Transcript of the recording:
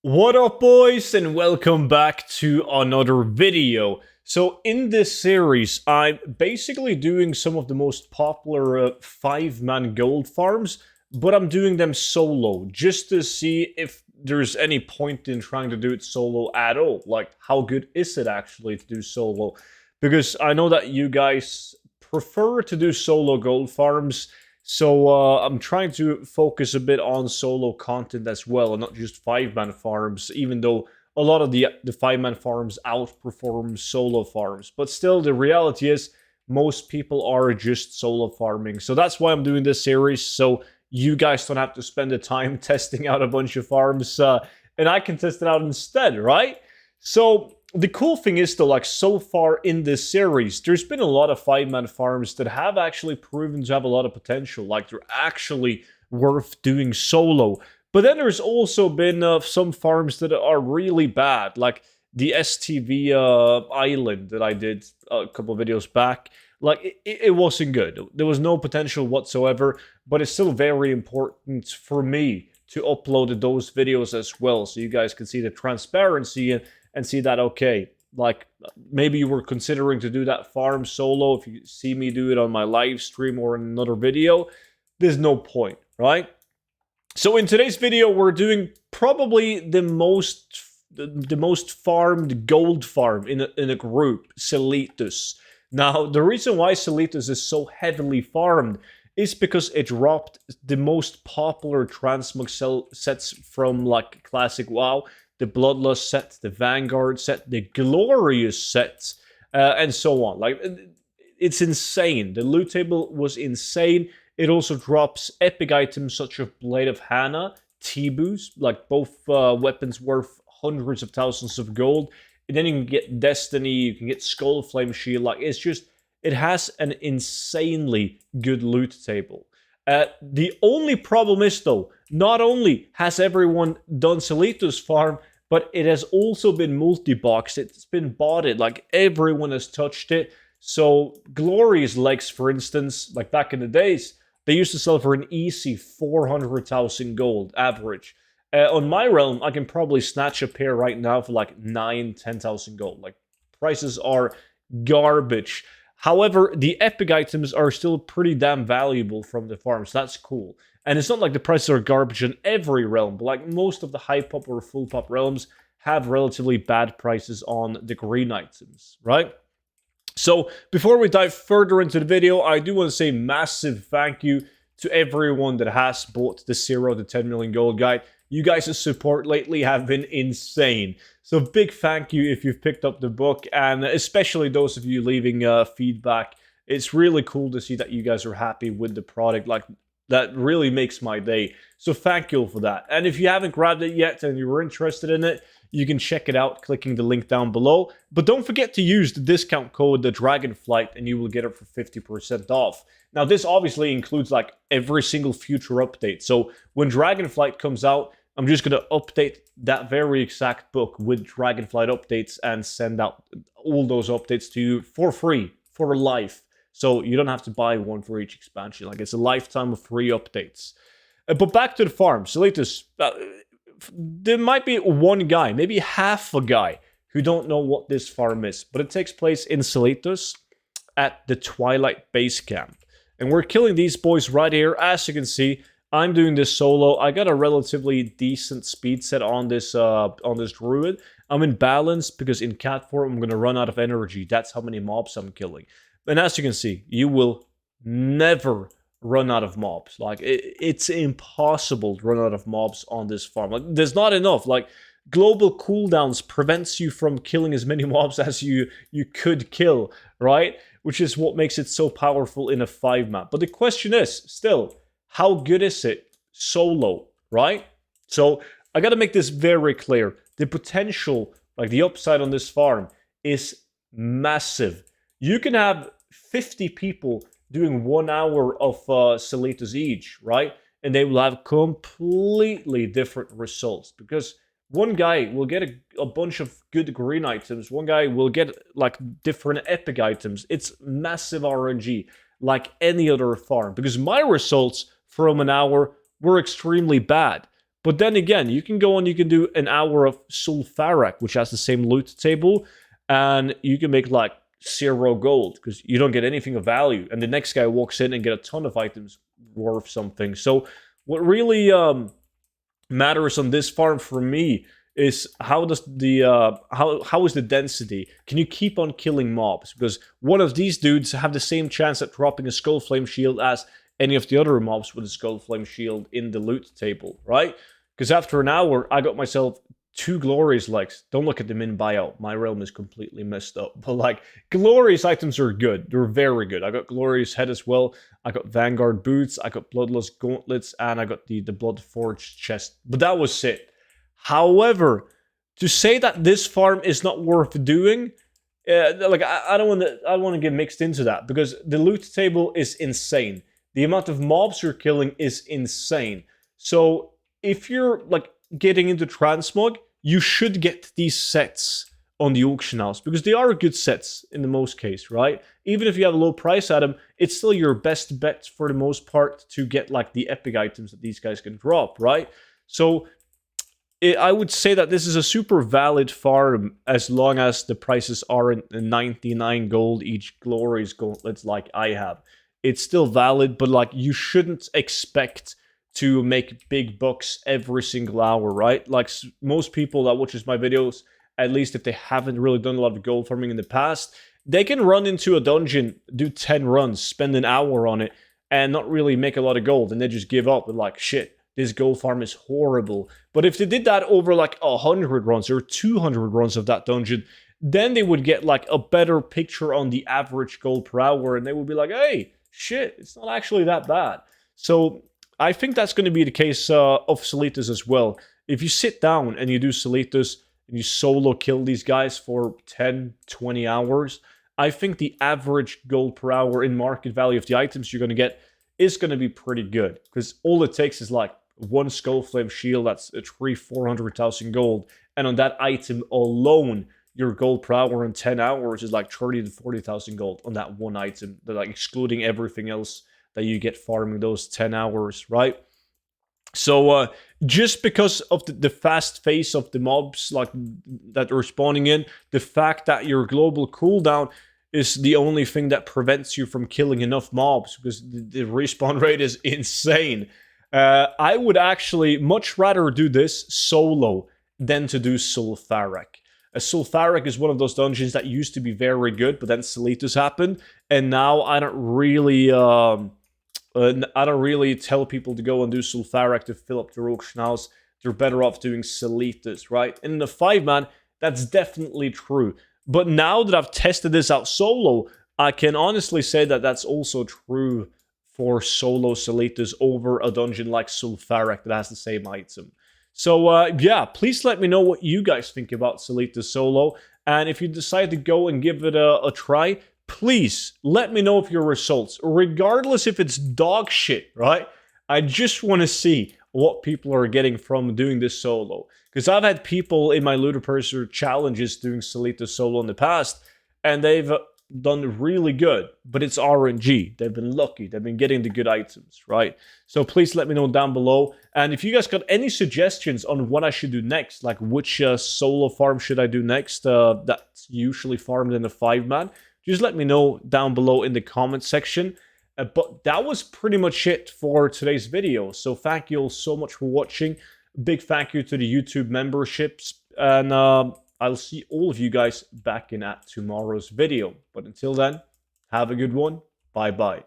What up, boys, and welcome back to another video. So in this series, I'm basically doing some of the most popular 5-man gold farms, but I'm doing them solo, just to see if there's any point in trying to do it solo at all. Like, how good is it actually to do solo? Because I know that you guys prefer to do solo gold farms, so I'm trying to focus a bit on solo content as well, and not just 5-man farms, even though a lot of the 5-man farms outperform solo farms. But still, the reality is most people are just solo farming. So that's why I'm doing this series, so you guys don't have to spend the time testing out a bunch of farms, and I can test it out instead, right? So the cool thing is though, like so far in this series, there's been a lot of 5-man farms that have actually proven to have a lot of potential. Like they're actually worth doing solo. But then there's also been some farms that are really bad, like the STV island that I did a couple of videos back. Like it wasn't good. There was no potential whatsoever, but it's still very important for me to upload those videos as well, so you guys can see the transparency and see that, okay, like maybe you were considering to do that farm solo. If you see me do it on my live stream or in another video, there's no point, right? So in today's video, we're doing probably the most farmed gold farm in a group, Selitus. Now, the reason why Selitus is so heavily farmed is because it dropped the most popular transmog sets from like Classic WoW, the Bloodlust set, the Vanguard set, the Glorious set, and so on. Like, it's insane. The loot table was insane. It also drops epic items such as Blade of Hannah, T-Boos, like both weapons worth hundreds of thousands of gold. And then you can get Destiny, you can get Skull Flame Shield. Like, it's just, it has an insanely good loot table. The only problem is, though, not only has everyone done Selitos farm, but it has also been multi-boxed. It's been botted. Like, everyone has touched it. So, Glorious Legs, for instance, like back in the days, they used to sell for an easy 400,000 gold average. On my realm, I can probably snatch a pair right now for like 10,000 gold. Like, prices are garbage. However, the epic items are still pretty damn valuable from the farm, so that's cool. And it's not like the prices are garbage in every realm, but like most of the high pop or full pop realms have relatively bad prices on the green items, right? So before we dive further into the video, I do want to say massive thank you to everyone that has bought the 0 to 10 million gold guide. You guys' support lately have been insane. So big thank you if you've picked up the book, and especially those of you leaving feedback. It's really cool to see that you guys are happy with the product. Like, that really makes my day. So thank you for that. And if you haven't grabbed it yet and you were interested in it, you can check it out clicking the link down below. But don't forget to use the discount code, the Dragonflight, and you will get it for 50% off. Now, this obviously includes like every single future update. So when Dragonflight comes out, I'm just going to update that very exact book with Dragonflight updates and send out all those updates to you for free, for life. So you don't have to buy one for each expansion. Like, it's a lifetime of free updates. But back to the farm. Selitus, there might be one guy, maybe half a guy, who don't know what this farm is. But it takes place in Selitus at the Twilight Base Camp. And we're killing these boys right here. As you can see, I'm doing this solo. I got a relatively decent speed set on this druid. I'm in balance because in cat form I'm gonna run out of energy. That's how many mobs I'm killing. And as you can see, you will never run out of mobs. Like, it's impossible to run out of mobs on this farm. Like, there's not enough. Like, global cooldowns prevents you from killing as many mobs as you could kill, right? Which is what makes it so powerful in a 5-man. But the question is still, how good is it solo, right? So I got to make this very clear. The potential, like the upside on this farm, is massive. You can have 50 people doing 1 hour of Selitus each, right? And they will have completely different results, because one guy will get a bunch of good green items. One guy will get like different epic items. It's massive RNG, like any other farm, because my results from an hour were extremely bad. But then again, you can go on, you can do an hour of sulfuric, which has the same loot table, and you can make like 0 gold because you don't get anything of value. And the next guy walks in and get a ton of items worth something. So what really matters on this farm for me is how does the how is the density? Can you keep on killing mobs? Because one of these dudes have the same chance at dropping a skull flame shield as any of the other mobs with a skull flame shield in the loot table, right? Because after an hour, I got myself 2 glorious legs. Don't look at them in bio. My realm is completely messed up. But like, glorious items are good. They're very good. I got glorious head as well. I got Vanguard boots. I got bloodless gauntlets, and I got the blood forged chest. But that was it. However, to say that this farm is not worth doing, like I don't want to get mixed into that, because the loot table is insane. The amount of mobs you're killing is insane. So if you're like getting into transmog, you should get these sets on the auction house, because they are good sets in the most case, right? Even if you have a low price at them, it's still your best bet for the most part to get like the epic items that these guys can drop, right? So I would say that this is a super valid farm as long as the prices aren't 99 gold each glorious gauntlets like I have. It's still valid, but like you shouldn't expect to make big bucks every single hour, right? Like most people that watches my videos, at least if they haven't really done a lot of gold farming in the past, they can run into a dungeon, do 10 runs, spend an hour on it, and not really make a lot of gold, and they just give up and like, shit, this gold farm is horrible. But if they did that over like 100 runs or 200 runs of that dungeon, then they would get like a better picture on the average gold per hour, and they would be like, hey, shit, it's not actually that bad. So I think that's going to be the case of Selitas as well. If you sit down and you do Selitas and you solo kill these guys for 10, 20 hours, I think the average gold per hour in market value of the items you're going to get is going to be pretty good. Because all it takes is like 1 skull flame shield, that's a 400,000 gold. And on that item alone, your gold per hour in 10 hours is like 30 to 40,000 gold on that one item. They're like excluding everything else that you get farming those 10 hours, right? So just because of the fast pace of the mobs like that are spawning in, the fact that your global cooldown is the only thing that prevents you from killing enough mobs, because the respawn rate is insane. I would actually much rather do this solo than to do sulfuric. Sulfuric is one of those dungeons that used to be very good, but then Selitas happened, and now I don't really tell people to go and do sulfuric to fill up their auction house. They're better off doing Selitas, right? And in the 5-man, that's definitely true. But now that I've tested this out solo, I can honestly say that that's also true for solo Selitas over a dungeon like sulfuric that has the same item. So yeah, please let me know what you guys think about Selitas solo. And if you decide to go and give it a try, please let me know of your results, regardless if it's dog shit, right? I just want to see what people are getting from doing this solo. Because I've had people in my Ludopurser challenges doing Selitas solo in the past, and they've done really good, but it's RNG. They've been lucky. They've been getting the good items, right? So please let me know down below. And if you guys got any suggestions on what I should do next, like which solo farm should I do next that's usually farmed in a 5-man, just let me know down below in the comment section. But that was pretty much it for today's video. So thank you all so much for watching. Big thank you to the YouTube memberships. And I'll see all of you guys back in at tomorrow's video. But until then, have a good one. Bye-bye.